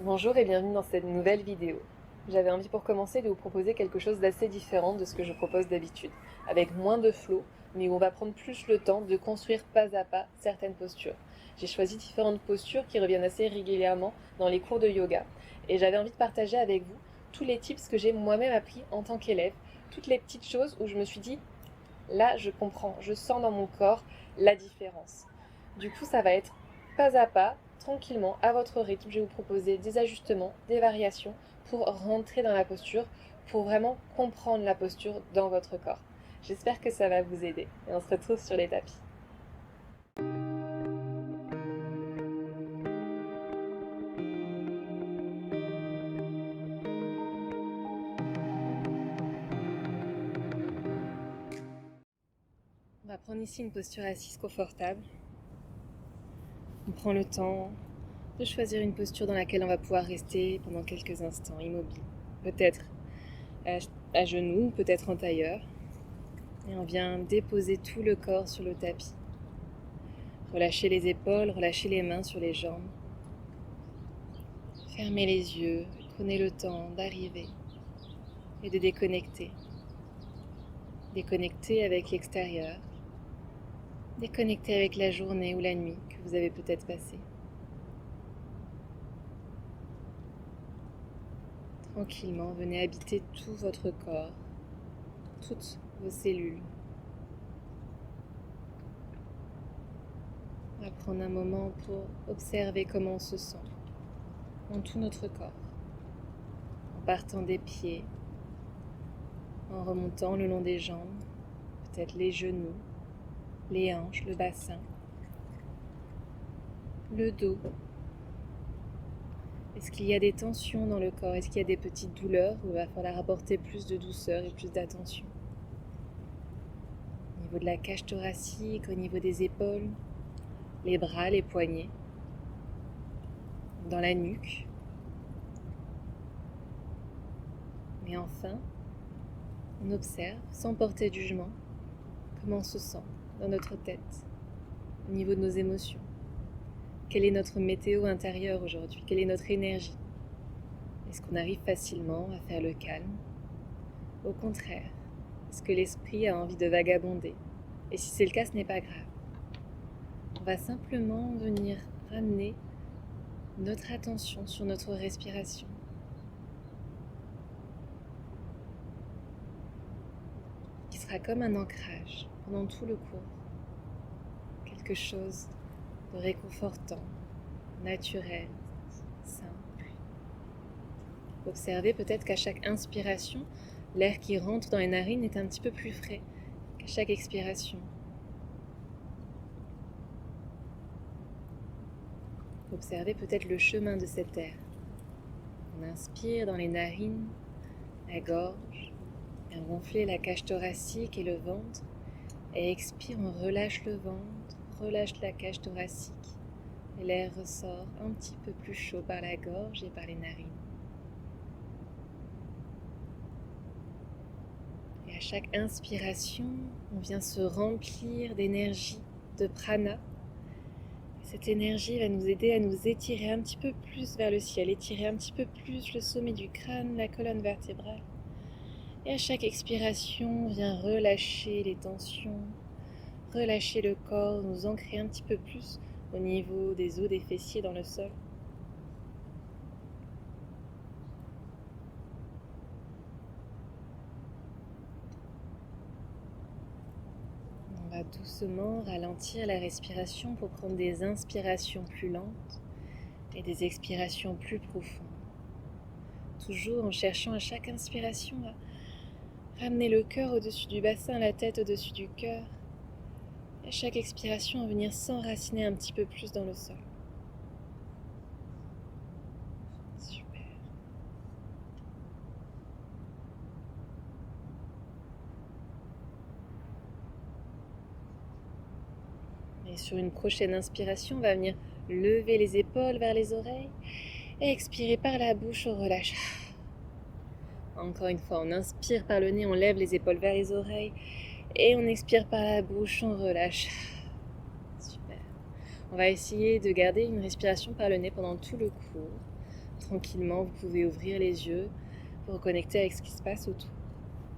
Bonjour et bienvenue dans cette nouvelle vidéo. J'avais envie pour commencer de vous proposer quelque chose d'assez différent de ce que je propose d'habitude, avec moins de flow, mais où on va prendre plus le temps de construire pas à pas certaines postures. J'ai choisi différentes postures qui reviennent assez régulièrement dans les cours de yoga, et j'avais envie de partager avec vous tous les tips que j'ai moi-même appris en tant qu'élève, toutes les petites choses où je me suis dit, là je comprends, je sens dans mon corps la différence. Du coup, ça va être pas à pas, tranquillement, à votre rythme. Je vais vous proposer des ajustements, des variations pour rentrer dans la posture, pour vraiment comprendre la posture dans votre corps. J'espère que ça va vous aider et on se retrouve sur les tapis. On va prendre ici une posture assise confortable. On prend le temps de choisir une posture dans laquelle on va pouvoir rester pendant quelques instants immobile. Peut-être à genoux, peut-être en tailleur. Et on vient déposer tout le corps sur le tapis. Relâchez les épaules, relâchez les mains sur les jambes. Fermez les yeux, prenez le temps d'arriver et de déconnecter. Déconnecter avec l'extérieur. Déconnecter avec la journée ou la nuit que vous avez peut-être passée. Tranquillement, venez habiter tout votre corps, toutes vos cellules. On va prendre un moment pour observer comment on se sent dans tout notre corps. En partant des pieds, en remontant le long des jambes, peut-être les genoux, les hanches, le bassin, le dos. Est-ce qu'il y a des tensions dans le corps? Est-ce qu'il y a des petites douleurs où il va falloir apporter plus de douceur et plus d'attention? Au niveau de la cage thoracique, au niveau des épaules, les bras, les poignets, dans la nuque. Et enfin, on observe, sans porter de jugement, comment on se sent dans notre tête, au niveau de nos émotions. Quelle est notre météo intérieure aujourd'hui? Quelle est notre énergie? Est-ce qu'on arrive facilement à faire le calme? Au contraire, est-ce que l'esprit a envie de vagabonder? Et si c'est le cas, ce n'est pas grave. On va simplement venir ramener notre attention sur notre respiration. Qui sera comme un ancrage pendant tout le cours. Quelque chose de réconfortant, naturel, simple. Observez peut-être qu'à chaque inspiration, l'air qui rentre dans les narines est un petit peu plus frais qu'à chaque expiration. Observez peut-être le chemin de cet air. On inspire dans les narines, la gorge, et on gonfle la cage thoracique et le ventre. Et expire, on relâche le ventre, relâche la cage thoracique. Et l'air ressort un petit peu plus chaud par la gorge et par les narines. Et à chaque inspiration, on vient se remplir d'énergie, de prana. Cette énergie va nous aider à nous étirer un petit peu plus vers le ciel, étirer un petit peu plus le sommet du crâne, la colonne vertébrale. Et à chaque expiration, on vient relâcher les tensions, relâcher le corps, nous ancrer un petit peu plus au niveau des os des fessiers dans le sol. On va doucement ralentir la respiration pour prendre des inspirations plus lentes et des expirations plus profondes. Toujours en cherchant à chaque inspiration à ramener le cœur au-dessus du bassin, la tête au-dessus du cœur. Et à chaque expiration, à venir s'enraciner un petit peu plus dans le sol. Super. Et sur une prochaine inspiration, on va venir lever les épaules vers les oreilles et expirer par la bouche, on relâche. Encore une fois, on inspire par le nez, on lève les épaules vers les oreilles et on expire par la bouche, on relâche. Super. On va essayer de garder une respiration par le nez pendant tout le cours. Tranquillement, vous pouvez ouvrir les yeux pour reconnecter avec ce qui se passe autour.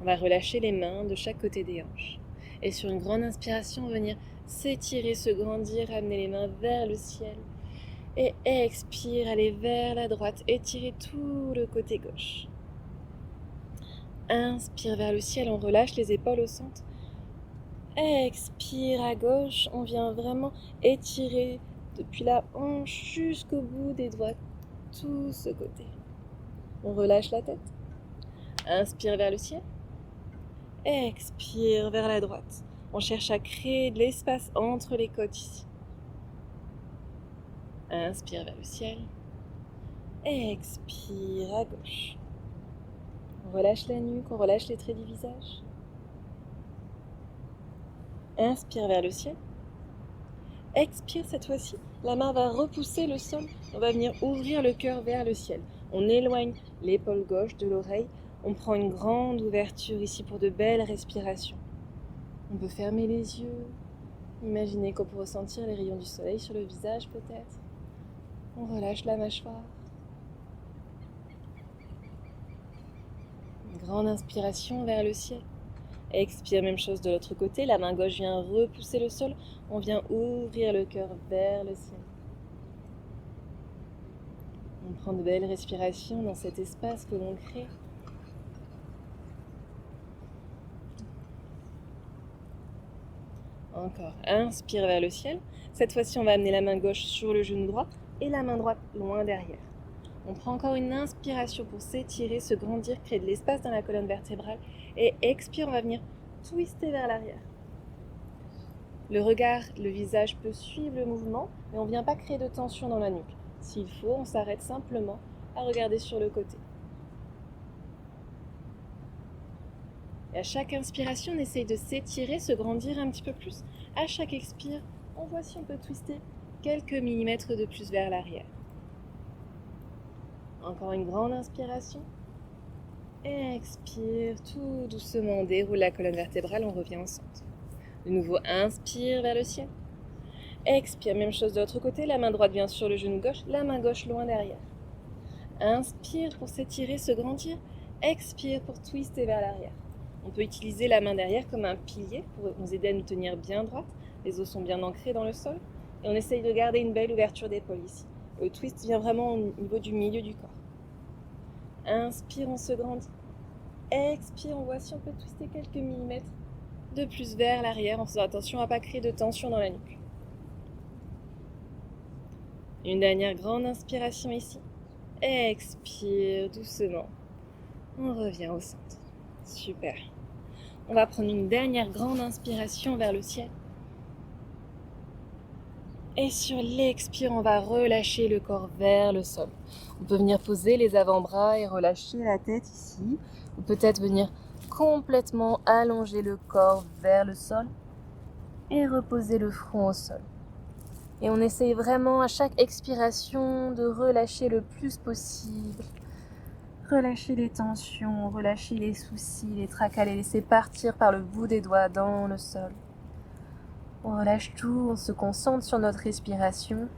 On va relâcher les mains de chaque côté des hanches. Et sur une grande inspiration, on va venir s'étirer, se grandir, amener les mains vers le ciel. Et expire, aller vers la droite, étirer tout le côté gauche. Inspire vers le ciel, on relâche les épaules au centre. Expire à gauche, on vient vraiment étirer depuis la hanche jusqu'au bout des doigts, tout ce côté. On relâche la tête. Inspire vers le ciel. Expire vers la droite. On cherche à créer de l'espace entre les côtes ici. Inspire vers le ciel. Expire à gauche. On relâche la nuque, on relâche les traits du visage. Inspire vers le ciel. Expire cette fois-ci. La main va repousser le sol. On va venir ouvrir le cœur vers le ciel. On éloigne l'épaule gauche de l'oreille. On prend une grande ouverture ici pour de belles respirations. On peut fermer les yeux. Imaginez qu'on peut ressentir les rayons du soleil sur le visage peut-être. On relâche la mâchoire. Une grande inspiration vers le ciel. Expire, même chose de l'autre côté. La main gauche vient repousser le sol. On vient ouvrir le cœur vers le ciel. On prend de belles respirations dans cet espace que l'on crée. Encore. Inspire vers le ciel. Cette fois-ci, on va amener la main gauche sur le genou droit et la main droite loin derrière. On prend encore une inspiration pour s'étirer, se grandir, créer de l'espace dans la colonne vertébrale. Et expire, on va venir twister vers l'arrière. Le regard, le visage peut suivre le mouvement, mais on ne vient pas créer de tension dans la nuque. S'il faut, on s'arrête simplement à regarder sur le côté. Et à chaque inspiration, on essaye de s'étirer, se grandir un petit peu plus. À chaque expire, on voit si on peut twister quelques millimètres de plus vers l'arrière. Encore une grande inspiration. Expire tout doucement, on déroule la colonne vertébrale, on revient au centre. De nouveau, inspire vers le ciel. Expire, même chose de l'autre côté, la main droite vient sur le genou gauche, la main gauche loin derrière. Inspire pour s'étirer, se grandir. Expire pour twister vers l'arrière. On peut utiliser la main derrière comme un pilier pour nous aider à nous tenir bien droite. Les os sont bien ancrés dans le sol. Et on essaye de garder une belle ouverture d'épaule ici. Le twist vient vraiment au niveau du milieu du corps. Inspire, on se grandit. Expire, on voit si on peut twister quelques millimètres de plus vers l'arrière en faisant attention à ne pas créer de tension dans la nuque. Une dernière grande inspiration ici. Expire doucement. On revient au centre. Super. On va prendre une dernière grande inspiration vers le ciel. Et sur l'expire, on va relâcher le corps vers le sol. On peut venir poser les avant-bras et relâcher la tête ici. Ou peut-être venir complètement allonger le corps vers le sol et reposer le front au sol. Et on essaye vraiment à chaque expiration de relâcher le plus possible. Relâcher les tensions, relâcher les soucis, les tracas, les laisser partir par le bout des doigts dans le sol. On relâche tout, on se concentre sur notre respiration.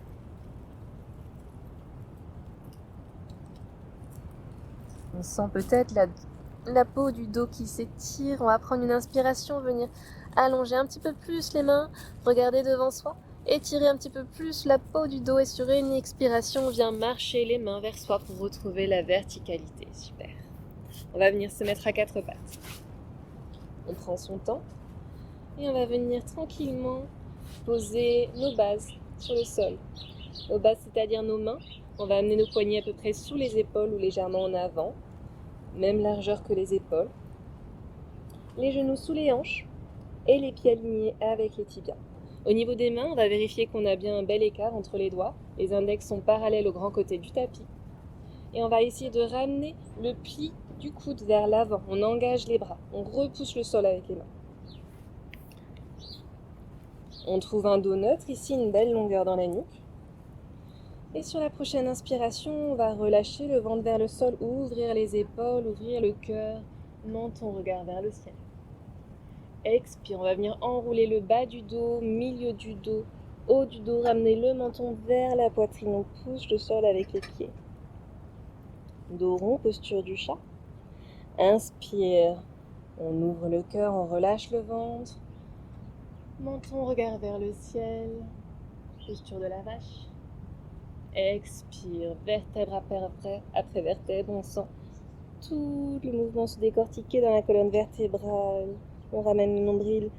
On sent peut-être la peau du dos qui s'étire. On va prendre une inspiration, venir allonger un petit peu plus les mains, regarder devant soi, étirer un petit peu plus la peau du dos et sur une expiration, on vient marcher les mains vers soi pour retrouver la verticalité. Super. On va venir se mettre à quatre pattes. On prend son temps et on va venir tranquillement poser nos bases sur le sol. Nos bases, c'est-à-dire nos mains. On va amener nos poignets à peu près sous les épaules ou légèrement en avant, même largeur que les épaules. Les genoux sous les hanches et les pieds alignés avec les tibias. Au niveau des mains, on va vérifier qu'on a bien un bel écart entre les doigts. Les index sont parallèles au grand côté du tapis. Et on va essayer de ramener le pli du coude vers l'avant. On engage les bras. On repousse le sol avec les mains. On trouve un dos neutre, ici une belle longueur dans la nuque. Et sur la prochaine inspiration, on va relâcher le ventre vers le sol, ouvrir les épaules, ouvrir le cœur, menton, regard vers le ciel. Expire, on va venir enrouler le bas du dos, milieu du dos, haut du dos, ramener le menton vers la poitrine. On pousse le sol avec les pieds. dos rond, posture du chat. Inspire, on ouvre le cœur, on relâche le ventre. Menton, regard vers le ciel, posture de la vache. Expire, vertèbre après vertèbre, on sent tout le mouvement se décortiquer dans la colonne vertébrale. On ramène le nombril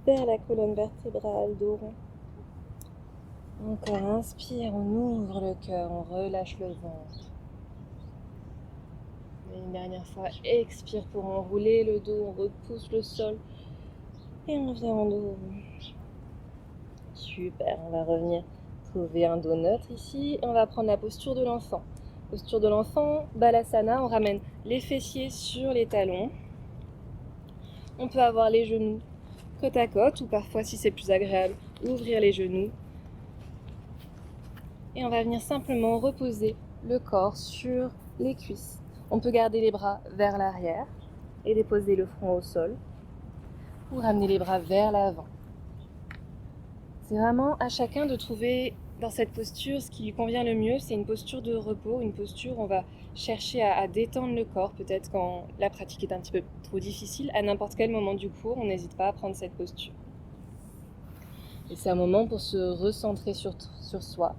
vers la colonne vertébrale, dos rond. Encore inspire, on ouvre le cœur, on relâche le ventre. Et une dernière fois, expire pour enrouler le dos, on repousse le sol. Et on vient en dos. Super, on va revenir trouver un dos neutre ici. Et on va prendre la posture de l'enfant. Posture de l'enfant, Balasana, on ramène les fessiers sur les talons. On peut avoir les genoux côte à côte ou parfois, si c'est plus agréable, ouvrir les genoux. Et on va venir simplement reposer le corps sur les cuisses. On peut garder les bras vers l'arrière et déposer le front au sol ou ramener les bras vers l'avant. C'est vraiment à chacun de trouver dans cette posture ce qui lui convient le mieux. C'est une posture de repos, une posture où on va chercher à détendre le corps. Peut-être quand la pratique est un petit peu trop difficile, à n'importe quel moment du cours, on n'hésite pas à prendre cette posture. Et c'est un moment pour se recentrer sur soi,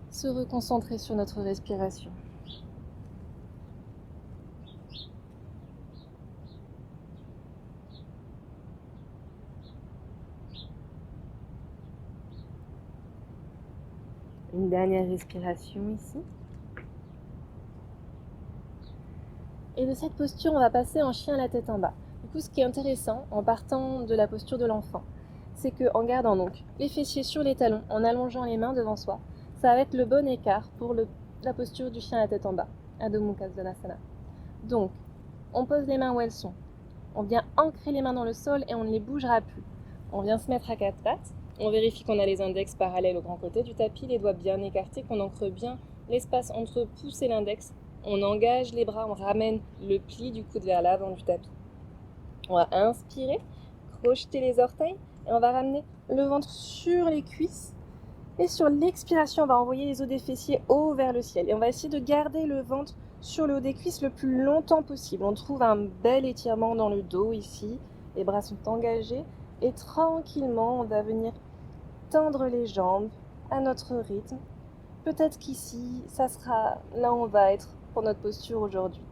se reconcentrer sur notre respiration. Une dernière respiration ici. Et de cette posture, on va passer en chien la tête en bas. Du coup, ce qui est intéressant, en partant de la posture de l'enfant, c'est qu'en gardant donc les fessiers sur les talons, en allongeant les mains devant soi, ça va être le bon écart pour la posture du chien la tête en bas, Adho Mukha Svanasana. Donc, on pose les mains où elles sont. On vient ancrer les mains dans le sol et on ne les bougera plus. On vient se mettre à quatre pattes. On vérifie qu'on a les index parallèles au grand côté du tapis, les doigts bien écartés, qu'on ancre bien l'espace entre pouce et l'index. On engage les bras, on ramène le pli du coude vers l'avant du tapis. On va inspirer, crocheter les orteils et on va ramener le ventre sur les cuisses. Et sur l'expiration, on va envoyer les os des fessiers haut vers le ciel. Et on va essayer de garder le ventre sur le haut des cuisses le plus longtemps possible. On trouve un bel étirement dans le dos ici. Les bras sont engagés. Et tranquillement, on va venir tendre les jambes à notre rythme. Peut-être qu'ici, ça sera là où on va être pour notre posture aujourd'hui.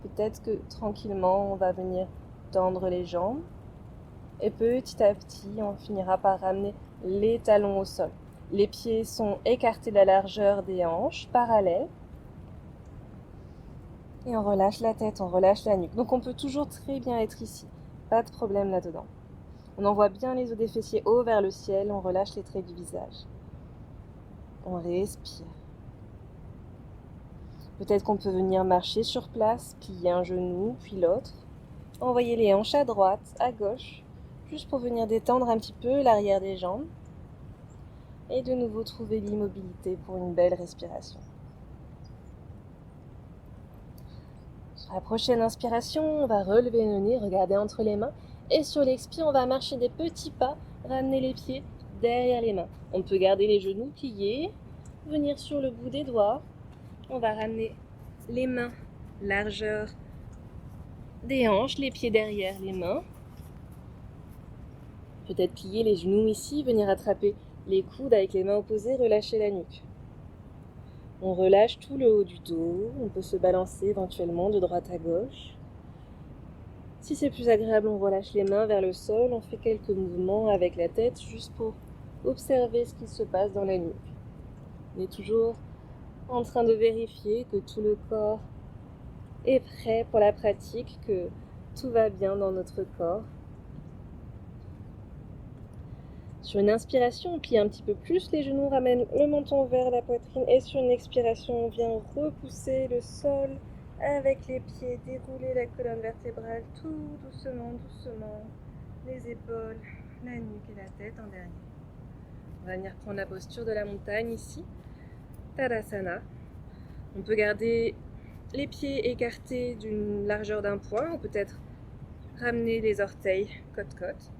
Peut-être que tranquillement, on va venir tendre les jambes. Et petit à petit, on finira par ramener les talons au sol. Les pieds sont écartés de la largeur des hanches, parallèles. Et on relâche la tête, on relâche la nuque. Donc on peut toujours très bien être ici. Pas de problème là-dedans. On envoie bien les os des fessiers haut vers le ciel, on relâche les traits du visage. On respire. Peut-être qu'on peut venir marcher sur place, plier un genou, puis l'autre. Envoyer les hanches à droite, à gauche, juste pour venir détendre un petit peu l'arrière des jambes. Et de nouveau trouver l'immobilité pour une belle respiration. Sur la prochaine inspiration, on va relever le nez, regarder entre les mains. Et sur l'expire, on va marcher des petits pas, ramener les pieds derrière les mains. On peut garder les genoux pliés, venir sur le bout des doigts. On va ramener les mains largeur des hanches, les pieds derrière les mains. Peut-être plier les genoux ici, venir attraper les coudes avec les mains opposées, relâcher la nuque. On relâche tout le haut du dos, on peut se balancer éventuellement de droite à gauche. Si c'est plus agréable, on relâche les mains vers le sol, on fait quelques mouvements avec la tête juste pour observer ce qui se passe dans la nuque. On est toujours en train de vérifier que tout le corps est prêt pour la pratique, que tout va bien dans notre corps. Sur une inspiration, on plie un petit peu plus les genoux, ramène le menton vers la poitrine et sur une expiration, on vient repousser le sol avec les pieds, dérouler la colonne vertébrale tout doucement, doucement, les épaules, la nuque et la tête en dernier. On va venir prendre la posture de la montagne ici, Tadasana. On peut garder les pieds écartés d'une largeur d'un poing ou peut-être ramener les orteils côte-côte.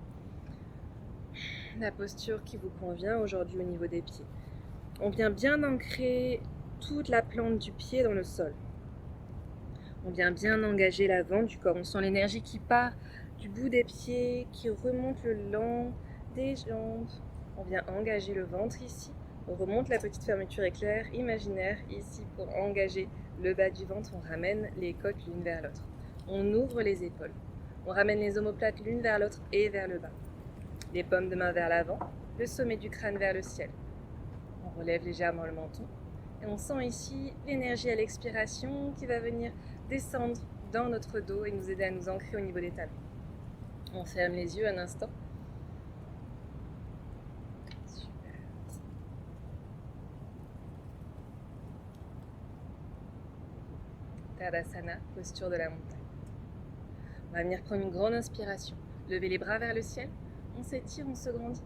La posture qui vous convient aujourd'hui au niveau des pieds. On vient bien ancrer toute la plante du pied dans le sol. On vient bien engager l'avant du corps. On sent l'énergie qui part du bout des pieds, qui remonte le long des jambes. On vient engager le ventre ici. On remonte la petite fermeture éclair imaginaire ici pour engager le bas du ventre. On ramène les côtes l'une vers l'autre. On ouvre les épaules. On ramène les omoplates l'une vers l'autre et vers le bas. Les paumes de main vers l'avant, le sommet du crâne vers le ciel. On relève légèrement le menton. Et on sent ici l'énergie à l'expiration qui va venir descendre dans notre dos et nous aider à nous ancrer au niveau des talons. On ferme les yeux un instant. Super. Tadasana, posture de la montagne. On va venir prendre une grande inspiration. Lever les bras vers le ciel. On s'étire, on se grandit.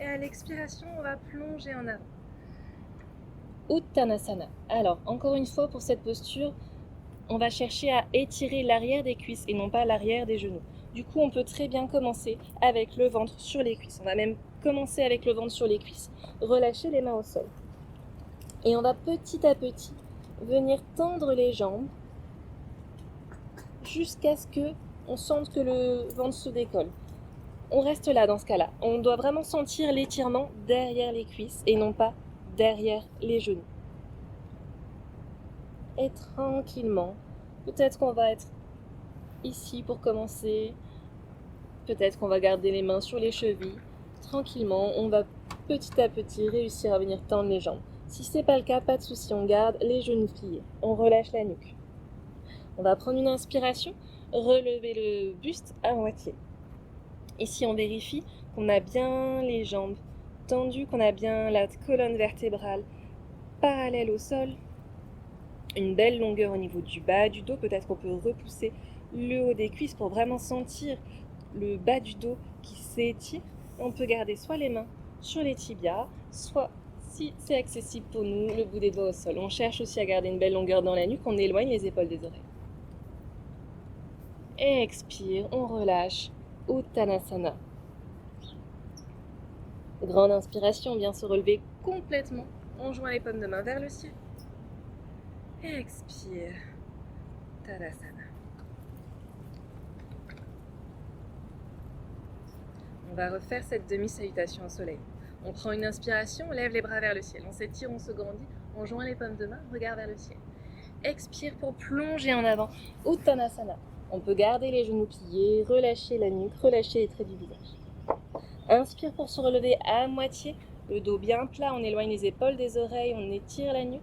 Et à l'expiration, on va plonger en avant. Uttanasana. Alors, encore une fois, pour cette posture, on va chercher à étirer l'arrière des cuisses et non pas l'arrière des genoux. Du coup, on peut très bien commencer avec le ventre sur les cuisses. On va même commencer avec le ventre sur les cuisses. Relâcher les mains au sol. Et on va petit à petit venir tendre les jambes jusqu'à ce qu'on sente que le ventre se décolle. On reste là dans ce cas-là. On doit vraiment sentir l'étirement derrière les cuisses et non pas derrière les genoux. Et tranquillement, peut-être qu'on va être ici pour commencer, peut-être qu'on va garder les mains sur les chevilles. Tranquillement, on va petit à petit réussir à venir tendre les jambes. Si ce n'est pas le cas, pas de souci, on garde les genoux pliés. On relâche la nuque. On va prendre une inspiration, relever le buste à moitié. Ici, on vérifie qu'on a bien les jambes tendues, qu'on a bien la colonne vertébrale parallèle au sol. Une belle longueur au niveau du bas du dos. Peut-être qu'on peut repousser le haut des cuisses pour vraiment sentir le bas du dos qui s'étire. On peut garder soit les mains sur les tibias, soit, si c'est accessible pour nous, le bout des doigts au sol. On cherche aussi à garder une belle longueur dans la nuque. On éloigne les épaules des oreilles. Et expire, on relâche. Uttanasana. Grande inspiration, on vient se relever complètement. On joint les paumes de main vers le ciel. Et expire. Tadasana. On va refaire cette demi-salutation au soleil. On prend une inspiration, on lève les bras vers le ciel. On s'étire, on se grandit, on joint les paumes de main, regarde vers le ciel. Expire pour plonger en avant. Uttanasana. On peut garder les genoux pliés, relâcher la nuque, relâcher les traits du visage. Inspire pour se relever à moitié, le dos bien plat, on éloigne les épaules des oreilles, on étire la nuque.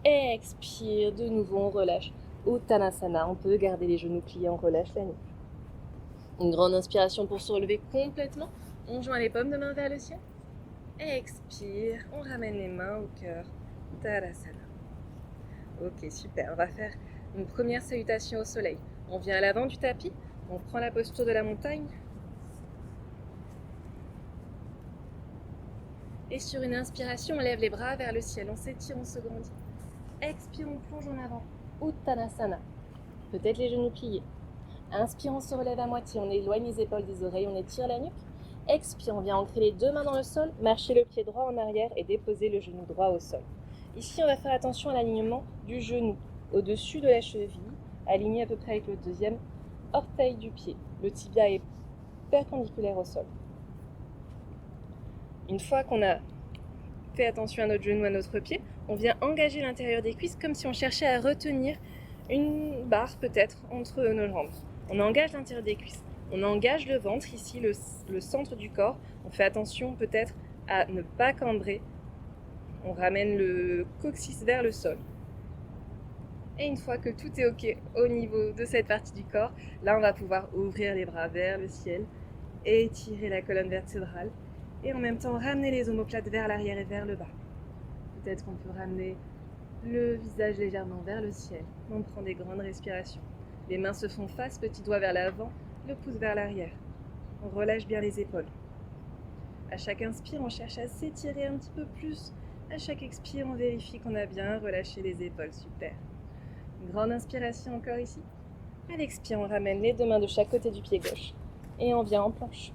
Expire, de nouveau on relâche. Uttanasana, on peut garder les genoux pliés, on relâche la nuque. Une grande inspiration pour se relever complètement, on joint les paumes de main vers le ciel. Expire, on ramène les mains au cœur. Tadasana. Ok, super, on va faire une première salutation au soleil. On vient à l'avant du tapis, on prend la posture de la montagne. Et sur une inspiration, on lève les bras vers le ciel, on s'étire, on se grandit. Expire, on plonge en avant. Uttanasana. Peut-être les genoux pliés. Inspire, on se relève à moitié, on éloigne les épaules des oreilles, on étire la nuque. Expire, on vient ancrer les deux mains dans le sol, marcher le pied droit en arrière et déposer le genou droit au sol. Ici, on va faire attention à l'alignement du genou au-dessus de la cheville, aligné à peu près avec le deuxième orteil du pied. Le tibia est perpendiculaire au sol. Une fois qu'on a fait attention à notre genou, à notre pied, on vient engager l'intérieur des cuisses comme si on cherchait à retenir une barre peut-être entre nos jambes. On engage l'intérieur des cuisses, on engage le ventre ici, le centre du corps. On fait attention peut-être à ne pas cambrer. On ramène le coccyx vers le sol. Et une fois que tout est ok au niveau de cette partie du corps, là on va pouvoir ouvrir les bras vers le ciel, étirer la colonne vertébrale et en même temps ramener les omoplates vers l'arrière et vers le bas. Peut-être qu'on peut ramener le visage légèrement vers le ciel. On prend des grandes respirations. Les mains se font face, petit doigt vers l'avant, le pouce vers l'arrière. On relâche bien les épaules. À chaque inspire, on cherche à s'étirer un petit peu plus. À chaque expire, on vérifie qu'on a bien relâché les épaules. Super. Une grande inspiration encore ici. À l'expire, on ramène les deux mains de chaque côté du pied gauche. Et on vient en planche.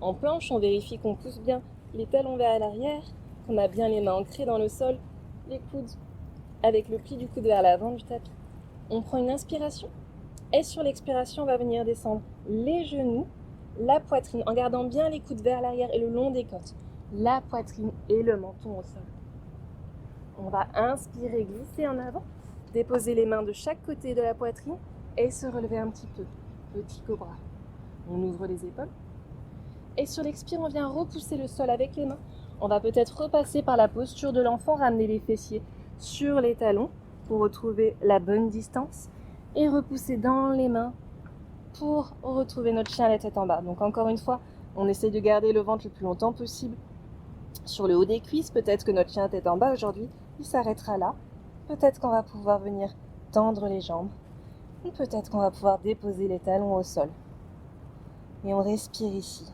En planche, on vérifie qu'on pousse bien les talons vers l'arrière, qu'on a bien les mains ancrées dans le sol, les coudes avec le pli du coude vers l'avant du tapis. On prend une inspiration et sur l'expiration, on va venir descendre les genoux, la poitrine, en gardant bien les coudes vers l'arrière et le long des côtes. La poitrine et le menton au sol. On va inspirer, glisser en avant, déposer les mains de chaque côté de la poitrine et se relever un petit peu. Petit cobra. On ouvre les épaules. Et sur l'expire, on vient repousser le sol avec les mains. On va peut-être repasser par la posture de l'enfant, ramener les fessiers sur les talons pour retrouver la bonne distance et repousser dans les mains pour retrouver notre chien la tête en bas. Donc encore une fois, on essaie de garder le ventre le plus longtemps possible sur le haut des cuisses. Peut-être que notre chien tête en bas aujourd'hui, il s'arrêtera là. Peut-être qu'on va pouvoir venir tendre les jambes. Ou peut-être qu'on va pouvoir déposer les talons au sol. Et on respire ici.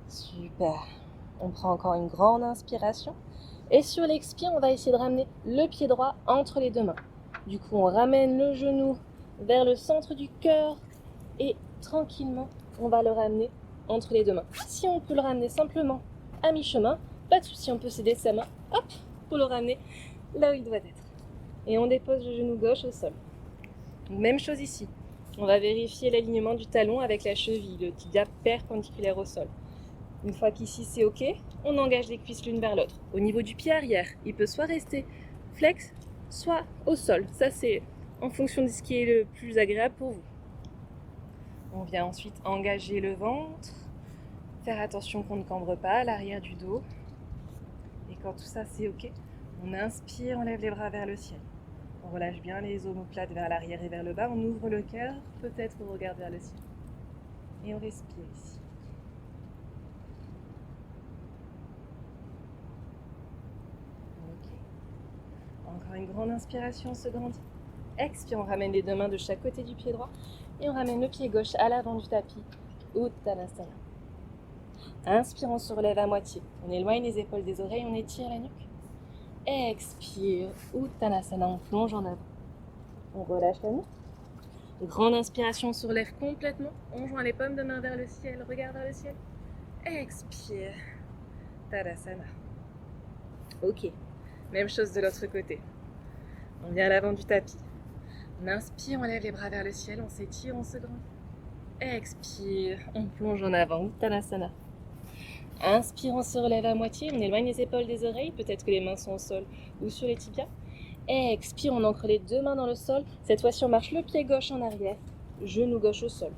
Super. On prend encore une grande inspiration. Et sur l'expire, on va essayer de ramener le pied droit entre les deux mains. Du coup, on ramène le genou vers le centre du cœur et tranquillement, on va le ramener entre les deux mains. Si on peut le ramener simplement à mi-chemin, pas de souci, on peut céder sa main, hop, pour le ramener là où il doit être. Et on dépose le genou gauche au sol. Même chose ici. On va vérifier l'alignement du talon avec la cheville, le tibia perpendiculaire au sol. Une fois qu'ici c'est ok, on engage les cuisses l'une vers l'autre. Au niveau du pied arrière, il peut soit rester flex, soit au sol. Ça c'est en fonction de ce qui est le plus agréable pour vous. On vient ensuite engager le ventre, faire attention qu'on ne cambre pas l'arrière du dos. Et quand tout ça c'est ok, on inspire, on lève les bras vers le ciel. On relâche bien les omoplates vers l'arrière et vers le bas. On ouvre le cœur, peut-être on regarde vers le ciel. Et on respire ici. Encore une grande inspiration, on se grandit. Expire, on ramène les deux mains de chaque côté du pied droit et on ramène le pied gauche à l'avant du tapis, Uttanasana. Inspire, on se relève à moitié. On éloigne les épaules des oreilles, on étire la nuque. Expire, Uttanasana, on plonge en avant. On relâche la nuque. Grande inspiration, on se relève complètement. On joint les paumes de main vers le ciel, regarde vers le ciel. Expire, Tadasana. Ok. Même chose de l'autre côté. On vient à l'avant du tapis. On inspire, on lève les bras vers le ciel, on s'étire, on se grandit. Expire, on plonge en avant, Uttanasana. Inspire, on se relève à moitié, on éloigne les épaules des oreilles, peut-être que les mains sont au sol ou sur les tibias. Expire, on ancre les deux mains dans le sol. Cette fois-ci, on marche le pied gauche en arrière, genou gauche au sol.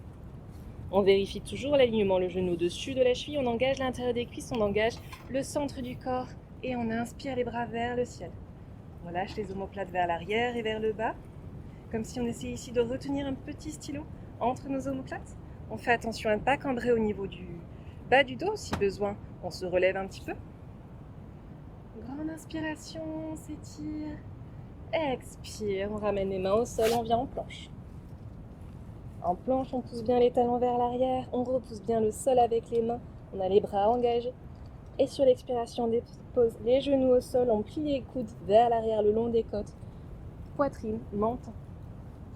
On vérifie toujours l'alignement, le genou au-dessus de la cheville, on engage l'intérieur des cuisses, on engage le centre du corps. Et on inspire les bras vers le ciel. On relâche les omoplates vers l'arrière et vers le bas. Comme si on essayait ici de retenir un petit stylo entre nos omoplates. On fait attention à ne pas cambrer au niveau du bas du dos. Si besoin, on se relève un petit peu. Grande inspiration, on s'étire. Expire, on ramène les mains au sol, on vient en planche. En planche, on pousse bien les talons vers l'arrière. On repousse bien le sol avec les mains. On a les bras engagés. Et sur l'expiration, on dépose les genoux au sol, on plie les coudes vers l'arrière le long des côtes, poitrine, menton.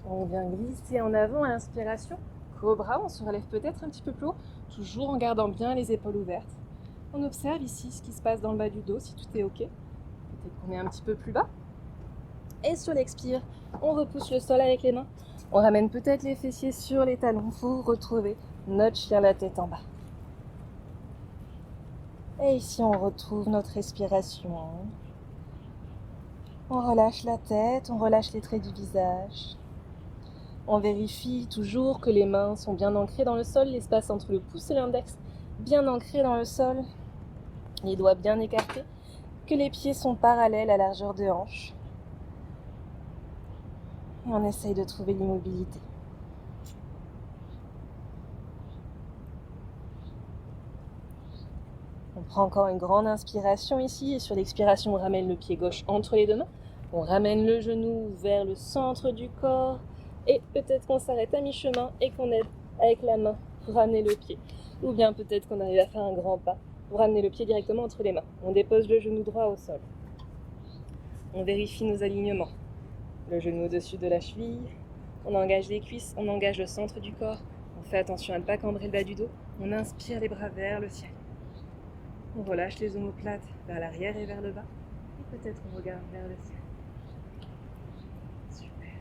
On vient glisser en avant à l'inspiration, cobra, on se relève peut-être un petit peu plus haut, toujours en gardant bien les épaules ouvertes. On observe ici ce qui se passe dans le bas du dos, si tout est ok. Peut-être qu'on est un petit peu plus bas. Et sur l'expire, on repousse le sol avec les mains. On ramène peut-être les fessiers sur les talons pour retrouver notre chien la tête en bas. Et ici, on retrouve notre respiration. On relâche la tête, on relâche les traits du visage. On vérifie toujours que les mains sont bien ancrées dans le sol, l'espace entre le pouce et l'index bien ancré dans le sol, les doigts bien écartés, que les pieds sont parallèles à la largeur de hanche. Et on essaye de trouver l'immobilité. On prend encore une grande inspiration ici et sur l'expiration, on ramène le pied gauche entre les deux mains. On ramène le genou vers le centre du corps et peut-être qu'on s'arrête à mi-chemin et qu'on aide avec la main pour ramener le pied. Ou bien peut-être qu'on arrive à faire un grand pas pour ramener le pied directement entre les mains. On dépose le genou droit au sol. On vérifie nos alignements. Le genou au-dessus de la cheville. On engage les cuisses, on engage le centre du corps. On On fait attention à ne pas cambrer le bas du dos. On inspire les bras vers le ciel. On relâche les omoplates vers l'arrière et vers le bas. Et peut-être on regarde vers le ciel. Super.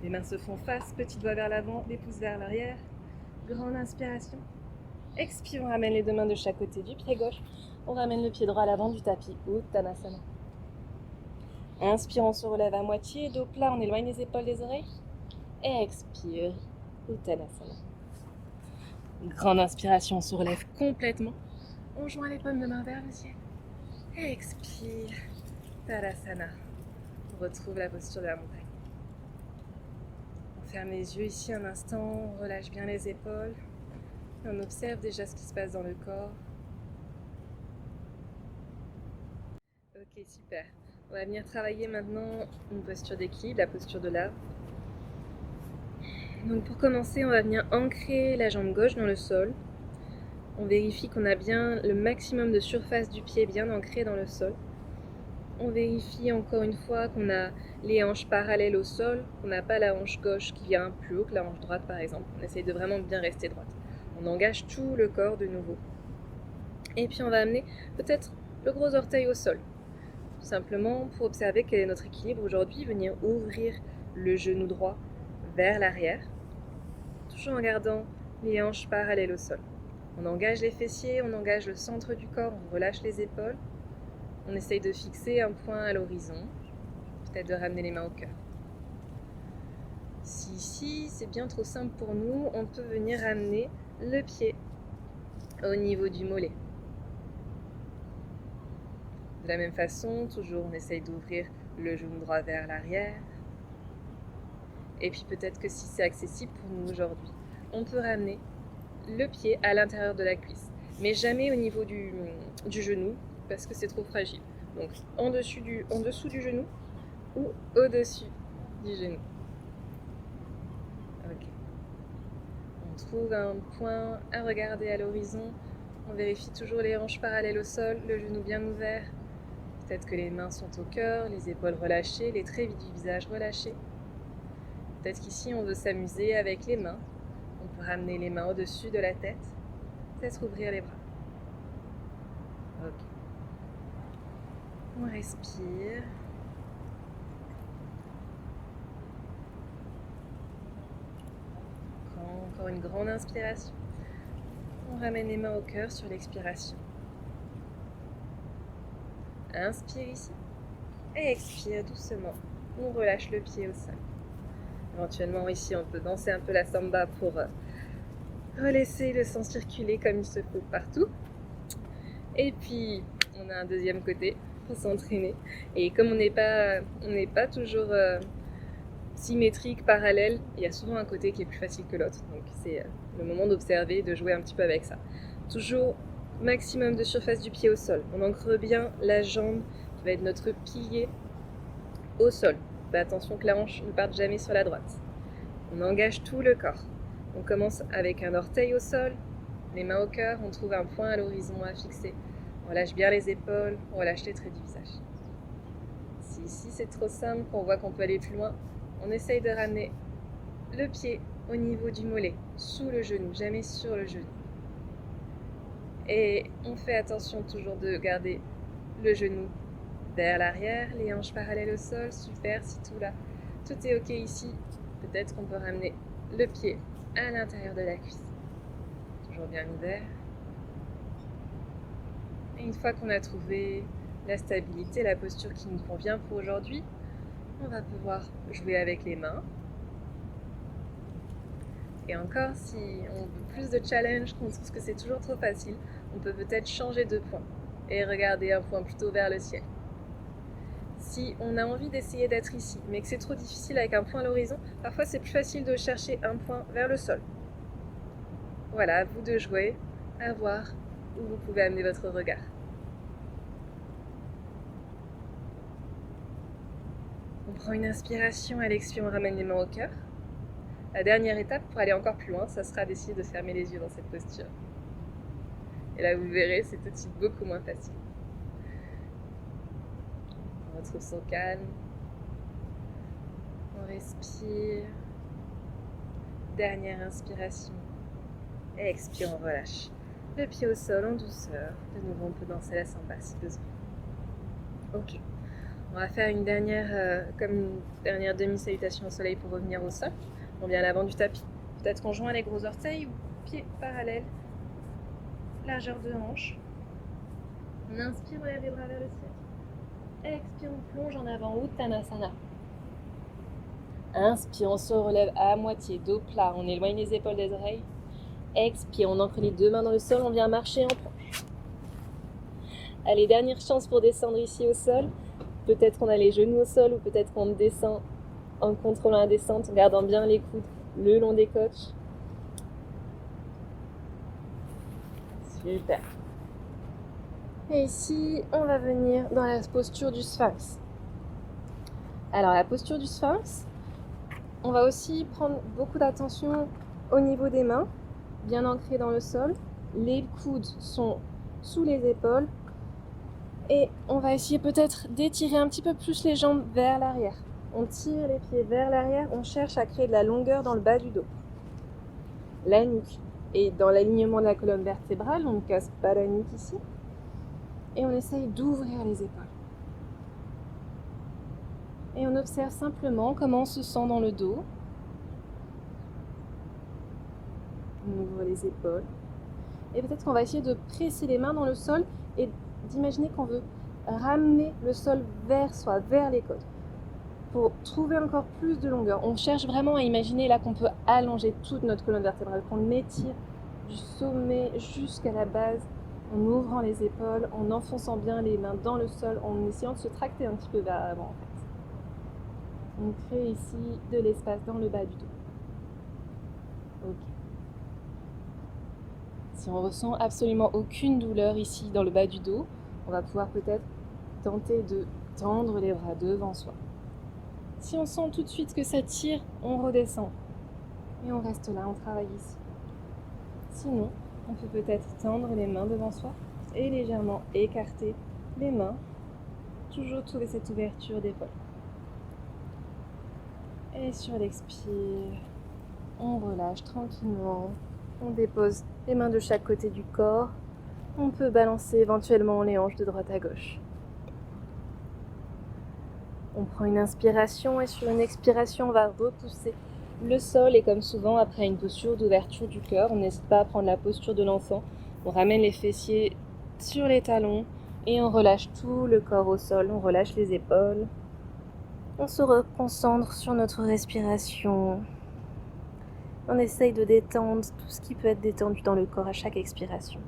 Les mains se font face, petits doigts vers l'avant, les pouces vers l'arrière. Grande inspiration. Expire, on ramène les deux mains de chaque côté du pied gauche. On ramène le pied droit à l'avant du tapis, Uttanasana. Inspire, on se relève à moitié, dos plat, on éloigne les épaules des oreilles. Expire, Uttanasana. Grande inspiration, on se relève complètement. On joint les paumes de main vers le ciel. Expire, Tadasana. On retrouve la posture de la montagne. On ferme les yeux ici un instant, on relâche bien les épaules. Et on observe déjà ce qui se passe dans le corps. Ok, super. On va venir travailler maintenant une posture d'équilibre, la posture de l'arbre. Donc pour commencer, on va venir ancrer la jambe gauche dans le sol. On vérifie qu'on a bien le maximum de surface du pied bien ancré dans le sol. On vérifie encore une fois qu'on a les hanches parallèles au sol, qu'on n'a pas la hanche gauche qui vient plus haut que la hanche droite par exemple. On essaye de vraiment bien rester droite. On engage tout le corps de nouveau. Et puis on va amener peut-être le gros orteil au sol. Tout simplement pour observer quel est notre équilibre aujourd'hui, venir ouvrir le genou droit vers l'arrière, toujours en gardant les hanches parallèles au sol. On engage les fessiers, on engage le centre du corps, on relâche les épaules. On essaye de fixer un point à l'horizon, peut-être de ramener les mains au cœur. Si ici c'est bien trop simple pour nous, on peut venir ramener le pied au niveau du mollet. De la même façon, toujours on essaye d'ouvrir le genou droit vers l'arrière. Et puis peut-être que si c'est accessible pour nous aujourd'hui, on peut ramener le pied à l'intérieur de la cuisse, mais jamais au niveau du genou, parce que c'est trop fragile. Donc en dessous du genou ou au-dessus du genou. Ok. On trouve un point à regarder à l'horizon. On vérifie toujours les hanches parallèles au sol, le genou bien ouvert. Peut-être que les mains sont au cœur, les épaules relâchées, les traits du visage relâchés. Peut-être qu'ici on veut s'amuser avec les mains. On peut ramener les mains au-dessus de la tête. Peut-être ouvrir les bras. Ok. On respire. Encore une grande inspiration. On ramène les mains au cœur sur l'expiration. Inspire ici. Et expire doucement. On relâche le pied au sol. Éventuellement ici on peut danser un peu la samba pour relaisser le sang circuler comme il se faut partout. Et puis on a un deuxième côté pour s'entraîner. Et comme on n'est pas toujours symétrique, parallèle, il y a souvent un côté qui est plus facile que l'autre. Donc c'est le moment d'observer, de jouer un petit peu avec ça. Toujours maximum de surface du pied au sol. On ancre bien la jambe qui va être notre pilier au sol. Fais attention que la hanche ne parte jamais sur la droite. On engage tout le corps. On commence avec un orteil au sol, les mains au cœur, on trouve un point à l'horizon à fixer. On relâche bien les épaules, on relâche les traits du visage. Si ici c'est trop simple, qu'on voit qu'on peut aller plus loin, on essaye de ramener le pied au niveau du mollet, sous le genou, jamais sur le genou. Et on fait attention toujours de garder le genou vers l'arrière, les hanches parallèles au sol, super, si tout est ok ici, peut-être qu'on peut ramener le pied à l'intérieur de la cuisse. Toujours bien ouvert. Et une fois qu'on a trouvé la stabilité, la posture qui nous convient pour aujourd'hui, on va pouvoir jouer avec les mains. Et encore, si on veut plus de challenge, qu'on trouve que c'est toujours trop facile, on peut peut-être changer de point et regarder un point plutôt vers le ciel. Si on a envie d'essayer d'être ici, mais que c'est trop difficile avec un point à l'horizon, parfois c'est plus facile de chercher un point vers le sol. Voilà, à vous de jouer, à voir où vous pouvez amener votre regard. On prend une inspiration, à l'expire, on ramène les mains au cœur. La dernière étape pour aller encore plus loin, ça sera d'essayer de fermer les yeux dans cette posture. Et là, vous verrez, c'est tout de suite beaucoup moins facile. On retrouve son calme. On respire. dernière inspiration. Expire, on relâche. Le pied au sol en douceur. De nouveau, on peut danser la samba si besoin. Ok. On va faire une dernière demi-salutation au soleil pour revenir au sol. On vient à l'avant du tapis. Peut-être qu'on joint les gros orteils ou pieds parallèles. Largeur de hanche. On inspire, on lève les bras vers le ciel. Expire, on plonge en avant, Uttanasana. Inspire, on se relève à moitié, dos plat. On éloigne les épaules des oreilles. Expire, on ancre les deux mains dans le sol, on vient marcher en planche. Allez, dernière chance pour descendre ici au sol. Peut-être qu'on a les genoux au sol ou peut-être qu'on descend en contrôlant la descente, en gardant bien les coudes le long des côtes. Super. Et ici, on va venir dans la posture du sphinx. Alors, la posture du sphinx, on va aussi prendre beaucoup d'attention au niveau des mains, bien ancrées dans le sol. Les coudes sont sous les épaules. Et on va essayer peut-être d'étirer un petit peu plus les jambes vers l'arrière. On tire les pieds vers l'arrière, on cherche à créer de la longueur dans le bas du dos. La nuque est dans l'alignement de la colonne vertébrale, on ne casse pas la nuque ici. Et on essaye d'ouvrir les épaules. Et on observe simplement comment on se sent dans le dos. On ouvre les épaules. Et peut-être qu'on va essayer de presser les mains dans le sol et d'imaginer qu'on veut ramener le sol vers soi, vers les côtes, pour trouver encore plus de longueur. On cherche vraiment à imaginer là qu'on peut allonger toute notre colonne vertébrale, qu'on étire du sommet jusqu'à la base, en ouvrant les épaules, en enfonçant bien les mains dans le sol, en essayant de se tracter un petit peu vers l'avant en fait. On crée ici de l'espace dans le bas du dos. Ok. Si on ressent absolument aucune douleur ici dans le bas du dos, on va pouvoir peut-être tenter de tendre les bras devant soi. Si on sent tout de suite que ça tire, on redescend. Et on reste là, on travaille ici. Sinon, on peut peut-être tendre les mains devant soi et légèrement écarter les mains. Toujours trouver cette ouverture d'épaule. Et sur l'expire, on relâche tranquillement. On dépose les mains de chaque côté du corps. On peut balancer éventuellement les hanches de droite à gauche. On prend une inspiration et sur une expiration, on va repousser le sol. Et comme souvent, après une posture d'ouverture du cœur, on n'hésite pas à prendre la posture de l'enfant. On ramène les fessiers sur les talons et on relâche tout le corps au sol. On relâche les épaules. On se reconcentre sur notre respiration. On essaye de détendre tout ce qui peut être détendu dans le corps à chaque expiration.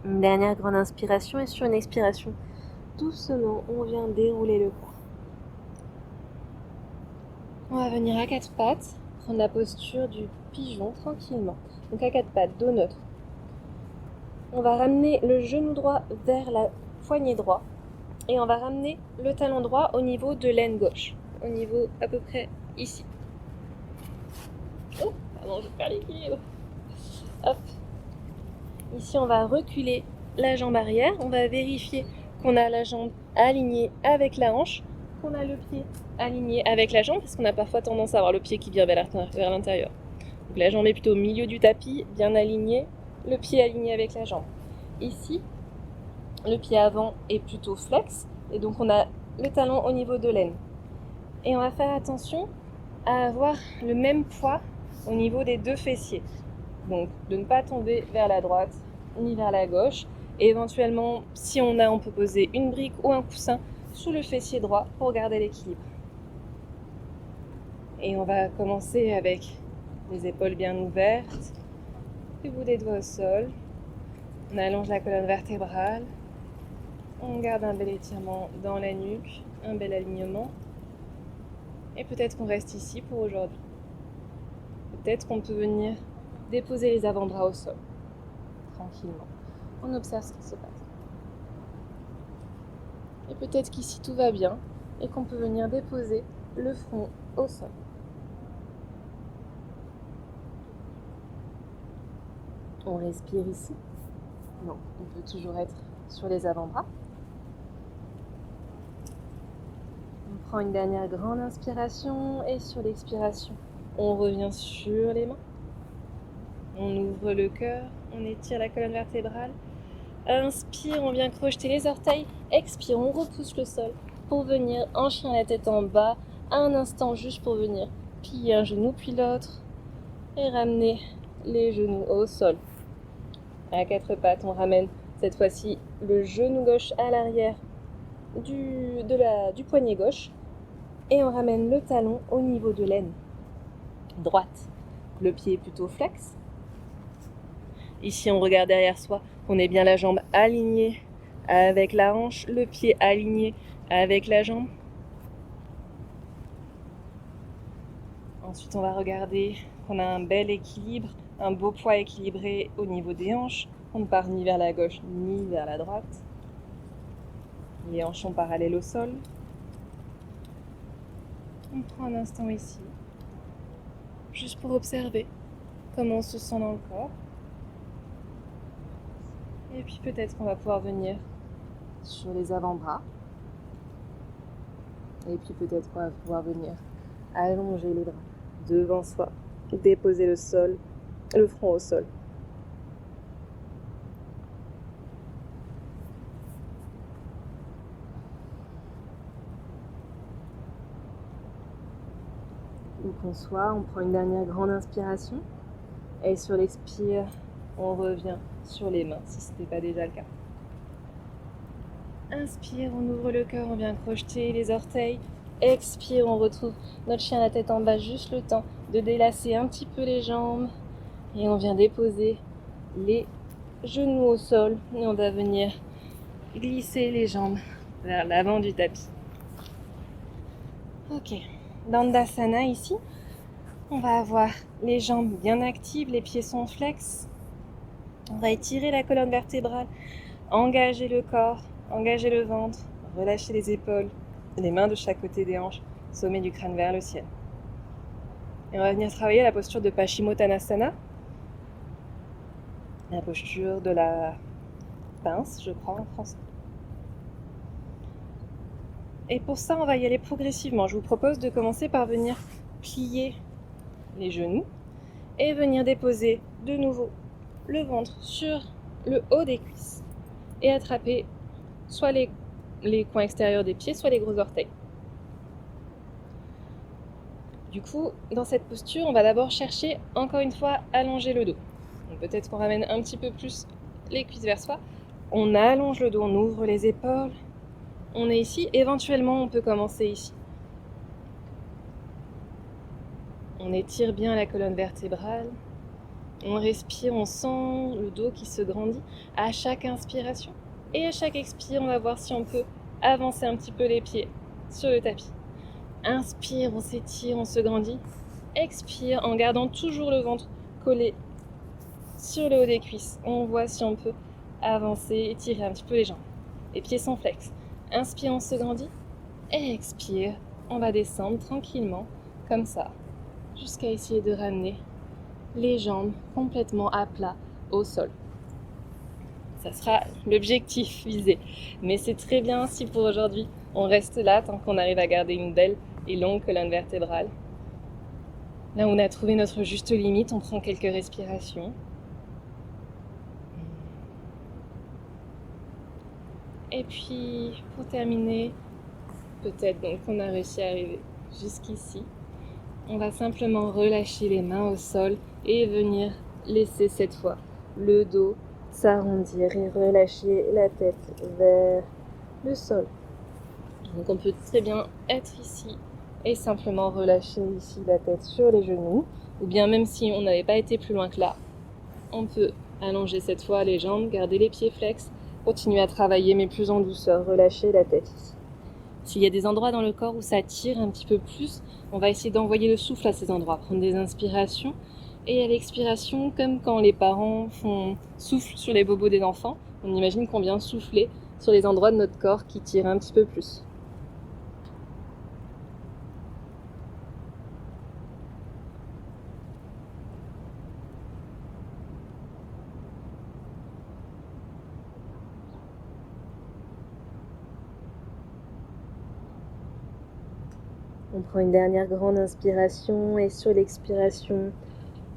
Une dernière grande inspiration et sur une expiration, doucement, on vient dérouler le cou. On va venir à quatre pattes, prendre la posture du pigeon tranquillement. Donc à quatre pattes, dos neutre. On va ramener le genou droit vers la poignet droit et on va ramener le talon droit au niveau de l'aine gauche, au niveau à peu près ici. Oh, pardon, je perds l'équilibre. Hop. Ici, on va reculer la jambe arrière. On va vérifier qu'on a la jambe alignée avec la hanche, qu'on a le pied aligné avec la jambe, parce qu'on a parfois tendance à avoir le pied qui vient vers l'intérieur. Donc la jambe est plutôt au milieu du tapis, bien alignée, le pied aligné avec la jambe. Ici, le pied avant est plutôt flex, et donc on a le talon au niveau de l'aine. Et on va faire attention à avoir le même poids au niveau des deux fessiers. Donc de ne pas tomber vers la droite ni vers la gauche. Et éventuellement, si on peut poser une brique ou un coussin sous le fessier droit pour garder l'équilibre. Et on va commencer avec les épaules bien ouvertes, le bout des doigts au sol. On allonge la colonne vertébrale. On garde un bel étirement dans la nuque, un bel alignement. Et peut-être qu'on reste ici pour aujourd'hui. Peut-être qu'on peut venir déposer les avant-bras au sol, tranquillement. On observe ce qui se passe. Et peut-être qu'ici tout va bien et qu'on peut venir déposer le front au sol. On respire ici. Non, on peut toujours être sur les avant-bras. On prend une dernière grande inspiration et sur l'expiration, on revient sur les mains. On ouvre le cœur, on étire la colonne vertébrale. Inspire, on vient crocheter les orteils. Expire, on repousse le sol pour venir en chien la tête en bas. Un instant juste pour venir plier un genou puis l'autre et ramener les genoux au sol. À quatre pattes, on ramène cette fois-ci le genou gauche à l'arrière du poignet gauche et on ramène le talon au niveau de l'aine droite. Le pied est plutôt flex. Ici, on regarde derrière soi, on est bien la jambe alignée avec la hanche, le pied aligné avec la jambe. Ensuite, on va regarder qu'on a un bel équilibre, un beau poids équilibré au niveau des hanches. On ne part ni vers la gauche ni vers la droite. Les hanches sont parallèles au sol. On prend un instant ici, juste pour observer comment on se sent dans le corps. Et puis peut-être qu'on va pouvoir venir sur les avant-bras. Et puis peut-être qu'on va pouvoir venir allonger les bras devant soi, déposer le front au sol. Où qu'on soit, on prend une dernière grande inspiration. Et sur l'expire, on revient sur les mains, si ce n'était pas déjà le cas. Inspire, on ouvre le cœur, on vient crocheter les orteils. Expire, on retrouve notre chien la tête en bas, juste le temps de délasser un petit peu les jambes. Et on vient déposer les genoux au sol. Et on va venir glisser les jambes vers l'avant du tapis. Ok, Dandasana ici. On va avoir les jambes bien actives, les pieds sont flex. On va étirer la colonne vertébrale, engager le corps, engager le ventre, relâcher les épaules, les mains de chaque côté des hanches, sommet du crâne vers le ciel. Et on va venir travailler la posture de Paschimottanasana, la posture de la pince, je crois en français. Et pour ça, on va y aller progressivement. Je vous propose de commencer par venir plier les genoux et venir déposer de nouveau le ventre sur le haut des cuisses et attraper soit les coins extérieurs des pieds, soit les gros orteils. Du coup, dans cette posture, on va d'abord chercher, encore une fois, allonger le dos. Donc peut-être qu'on ramène un petit peu plus les cuisses vers soi. On allonge le dos, on ouvre les épaules. On est ici. Éventuellement, on peut commencer ici. On étire bien la colonne vertébrale. On respire, on sent le dos qui se grandit à chaque inspiration. Et à chaque expire, on va voir si on peut avancer un petit peu les pieds sur le tapis. Inspire, on s'étire, on se grandit. Expire en gardant toujours le ventre collé sur le haut des cuisses. On voit si on peut avancer, étirer un petit peu les jambes. Les pieds sont flex. Inspire, on se grandit. Et expire, on va descendre tranquillement, comme ça, jusqu'à essayer de ramener les jambes complètement à plat au sol. Ça sera l'objectif visé. Mais c'est très bien si pour aujourd'hui, on reste là tant qu'on arrive à garder une belle et longue colonne vertébrale. Là où on a trouvé notre juste limite, on prend quelques respirations. Et puis, pour terminer, peut-être donc qu'on a réussi à arriver jusqu'ici. On va simplement relâcher les mains au sol et venir laisser cette fois le dos s'arrondir et relâcher la tête vers le sol. Donc on peut très bien être ici et simplement relâcher ici la tête sur les genoux. Ou bien même si on n'avait pas été plus loin que là, on peut allonger cette fois les jambes, garder les pieds flex, continuer à travailler mais plus en douceur, relâcher la tête ici. S'il y a des endroits dans le corps où ça tire un petit peu plus, on va essayer d'envoyer le souffle à ces endroits, prendre des inspirations. Et à l'expiration, comme quand les parents soufflent sur les bobos des enfants, on imagine qu'on vient souffler sur les endroits de notre corps qui tirent un petit peu plus. On prend une dernière grande inspiration et sur l'expiration,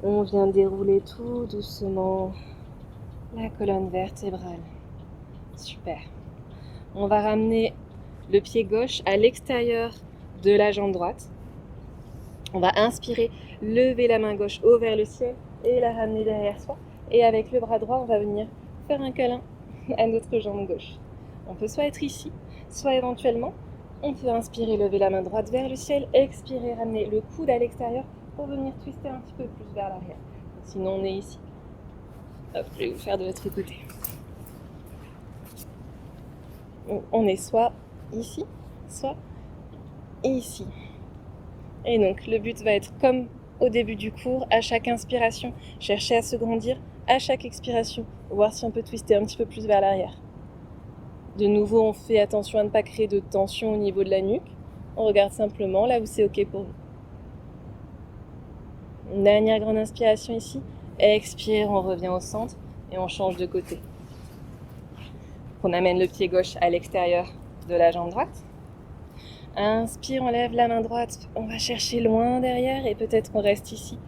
on vient dérouler tout doucement la colonne vertébrale. Super. On va ramener le pied gauche à l'extérieur de la jambe droite. On va inspirer, lever la main gauche haut vers le ciel et la ramener derrière soi. Et avec le bras droit, on va venir faire un câlin à notre jambe gauche. On peut soit être ici, soit éventuellement, on peut inspirer, lever la main droite vers le ciel, expirer, ramener le coude à l'extérieur pour venir twister un petit peu plus vers l'arrière. Sinon, on est ici. Hop, je vais vous faire de l'autre côté. On est soit ici, soit ici. Et donc, le but va être comme au début du cours, à chaque inspiration, chercher à se grandir, à chaque expiration, voir si on peut twister un petit peu plus vers l'arrière. De nouveau, on fait attention à ne pas créer de tension au niveau de la nuque. On regarde simplement là où c'est OK pour nous. Une dernière grande inspiration ici. Expire, on revient au centre et on change de côté. On amène le pied gauche à l'extérieur de la jambe droite. Inspire, on lève la main droite, on va chercher loin derrière et peut-être qu'on reste ici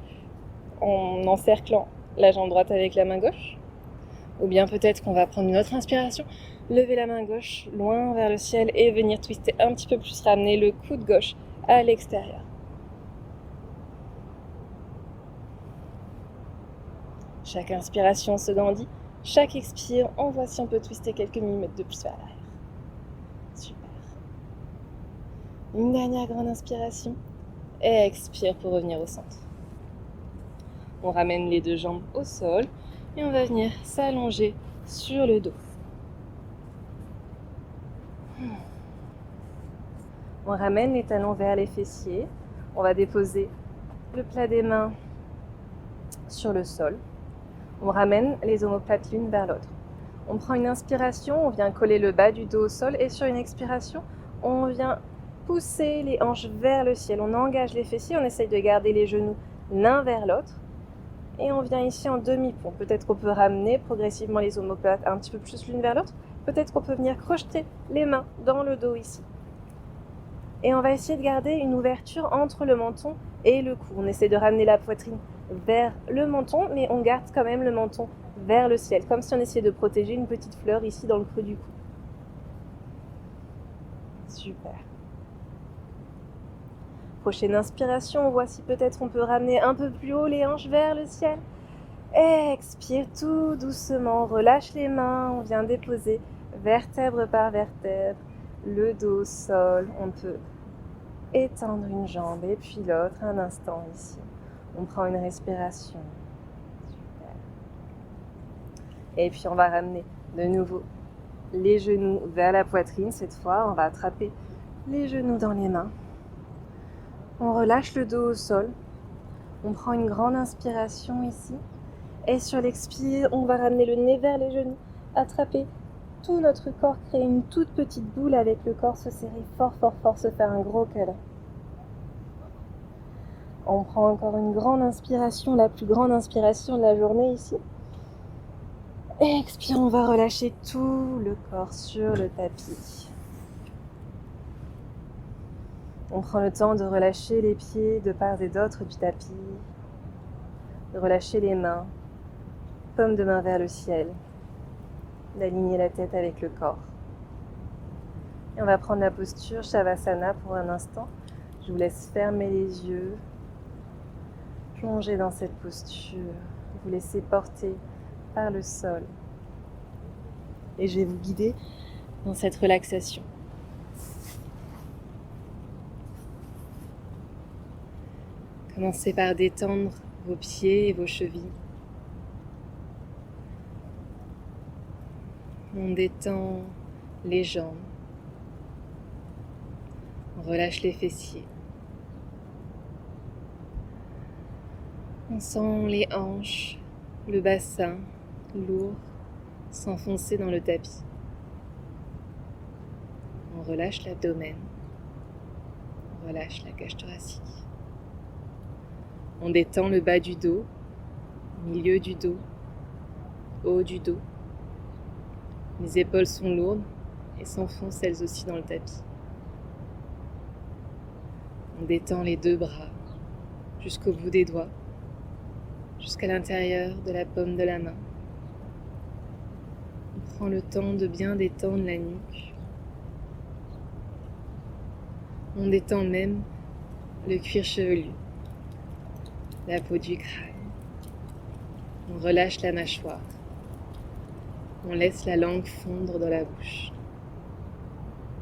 en encerclant la jambe droite avec la main gauche. Ou bien peut-être qu'on va prendre une autre inspiration, lever la main gauche loin vers le ciel et venir twister un petit peu plus, ramener le coude gauche à l'extérieur. Chaque inspiration se grandit, chaque expire, on voit si on peut twister quelques millimètres de plus vers l'arrière. Super. Une dernière grande inspiration et expire pour revenir au centre. On ramène les deux jambes au sol et on va venir s'allonger sur le dos. On ramène les talons vers les fessiers. On va déposer le plat des mains sur le sol. On ramène les omoplates l'une vers l'autre. On prend une inspiration, on vient coller le bas du dos au sol et sur une expiration, on vient pousser les hanches vers le ciel. On engage les fessiers, on essaye de garder les genoux l'un vers l'autre. Et on vient ici en demi-pont. Peut-être qu'on peut ramener progressivement les omoplates un petit peu plus l'une vers l'autre. Peut-être qu'on peut venir crocheter les mains dans le dos ici. Et on va essayer de garder une ouverture entre le menton et le cou. On essaie de ramener la poitrine vers le menton, mais on garde quand même le menton vers le ciel, comme si on essayait de protéger une petite fleur ici dans le creux du cou. Super. Prochaine inspiration, on voit si peut-être on peut ramener un peu plus haut les hanches vers le ciel. Expire tout doucement, relâche les mains, on vient déposer vertèbre par vertèbre, le dos au sol. On peut étendre une jambe et puis l'autre un instant ici. On prend une respiration. Super. Et puis on va ramener de nouveau les genoux vers la poitrine. Cette fois, on va attraper les genoux dans les mains. On relâche le dos au sol. On prend une grande inspiration ici. Et sur l'expire, on va ramener le nez vers les genoux, attraper tout notre corps, créer une toute petite boule avec le corps, se serrer fort, fort, fort, se faire un gros câlin. On prend encore une grande inspiration, la plus grande inspiration de la journée ici. Et expire, on va relâcher tout le corps sur le tapis. On prend le temps de relâcher les pieds de part et d'autre du tapis, de relâcher les mains, paume de main vers le ciel, d'aligner la tête avec le corps. Et on va prendre la posture Shavasana pour un instant. Je vous laisse fermer les yeux, plonger dans cette posture, vous laisser porter par le sol. Et je vais vous guider dans cette relaxation. Commencez par détendre vos pieds et vos chevilles. On détend les jambes. On relâche les fessiers. On sent les hanches, le bassin lourd s'enfoncer dans le tapis. On relâche l'abdomen. On relâche la cage thoracique. On détend le bas du dos, milieu du dos, haut du dos. Les épaules sont lourdes et s'enfoncent elles aussi dans le tapis. On détend les 2 bras jusqu'au bout des doigts, jusqu'à l'intérieur de la paume de la main. On prend le temps de bien détendre la nuque. On détend même le cuir chevelu, la peau du crâne. On relâche la mâchoire. On laisse la langue fondre dans la bouche.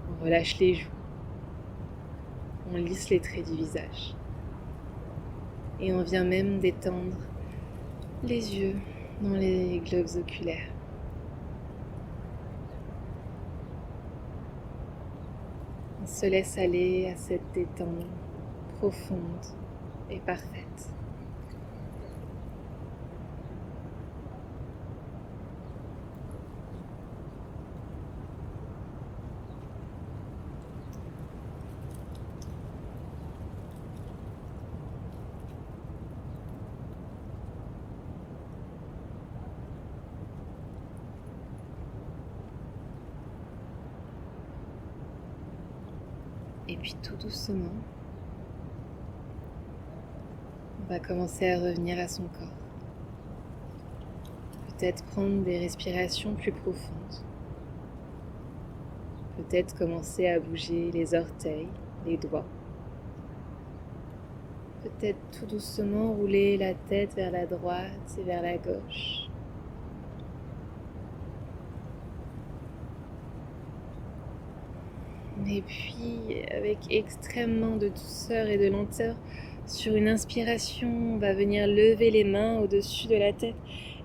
On relâche les joues. On lisse les traits du visage. Et on vient même détendre les yeux dans les globes oculaires. On se laisse aller à cette détente profonde et parfaite. Et puis tout doucement, on va commencer à revenir à son corps. Peut-être prendre des respirations plus profondes. Peut-être commencer à bouger les orteils, les doigts. Peut-être tout doucement rouler la tête vers la droite et vers la gauche. Et puis, avec extrêmement de douceur et de lenteur, sur une inspiration, on va venir lever les mains au-dessus de la tête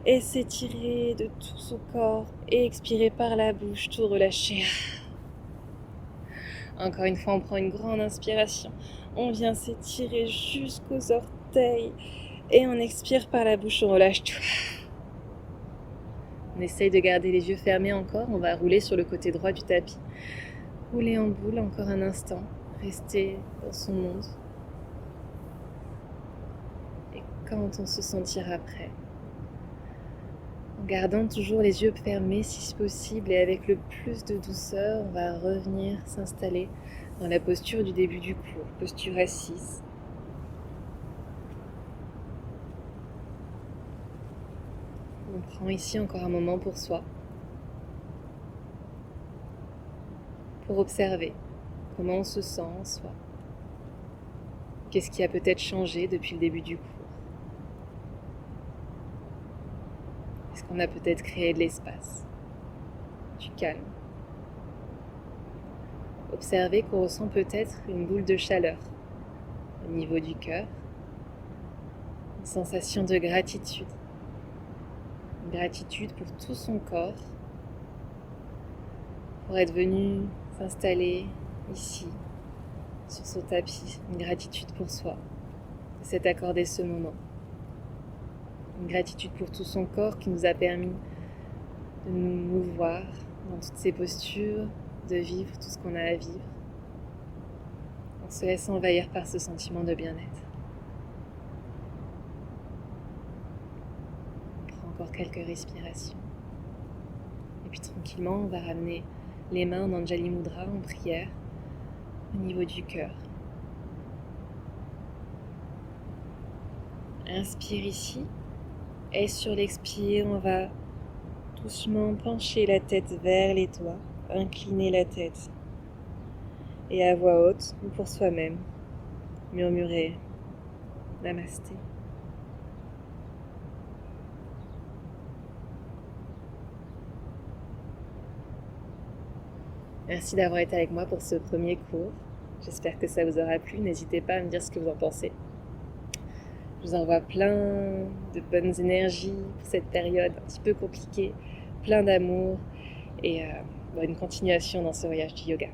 et s'étirer de tout son corps et expirer par la bouche, tout relâcher. Encore une fois, on prend une grande inspiration. On vient s'étirer jusqu'aux orteils et on expire par la bouche, on relâche tout. On essaye de garder les yeux fermés encore. On va rouler sur le côté droit du tapis. Rouler en boule encore un instant. Rester dans son monde. Et quand on se sentira prêt, en gardant toujours les yeux fermés si possible et avec le plus de douceur, on va revenir s'installer dans la posture du début du cours, posture assise. On prend ici encore un moment pour soi, pour observer comment on se sent en soi. Qu'est-ce qui a peut-être changé depuis le début du cours? Est-ce qu'on a peut-être créé de l'espace, du calme? Observez qu'on ressent peut-être une boule de chaleur au niveau du cœur, une sensation de gratitude. Une gratitude pour tout son corps, pour être venu s'installer ici, sur ce tapis. Une gratitude pour soi, de s'être accordé ce moment. Une gratitude pour tout son corps qui nous a permis de nous mouvoir dans toutes ces postures, de vivre tout ce qu'on a à vivre, en se laissant envahir par ce sentiment de bien-être. On prend encore quelques respirations. Et puis tranquillement, on va ramener les mains en Anjali Mudra, en prière, au niveau du cœur. Inspire ici. Et sur l'expire, on va doucement pencher la tête vers les doigts, incliner la tête. Et à voix haute, ou pour soi-même, murmurer Namasté. Merci d'avoir été avec moi pour ce premier cours. J'espère que ça vous aura plu. N'hésitez pas à me dire ce que vous en pensez. Je vous envoie plein de bonnes énergies pour cette période un petit peu compliquée, plein d'amour et bonne continuation dans ce voyage du yoga.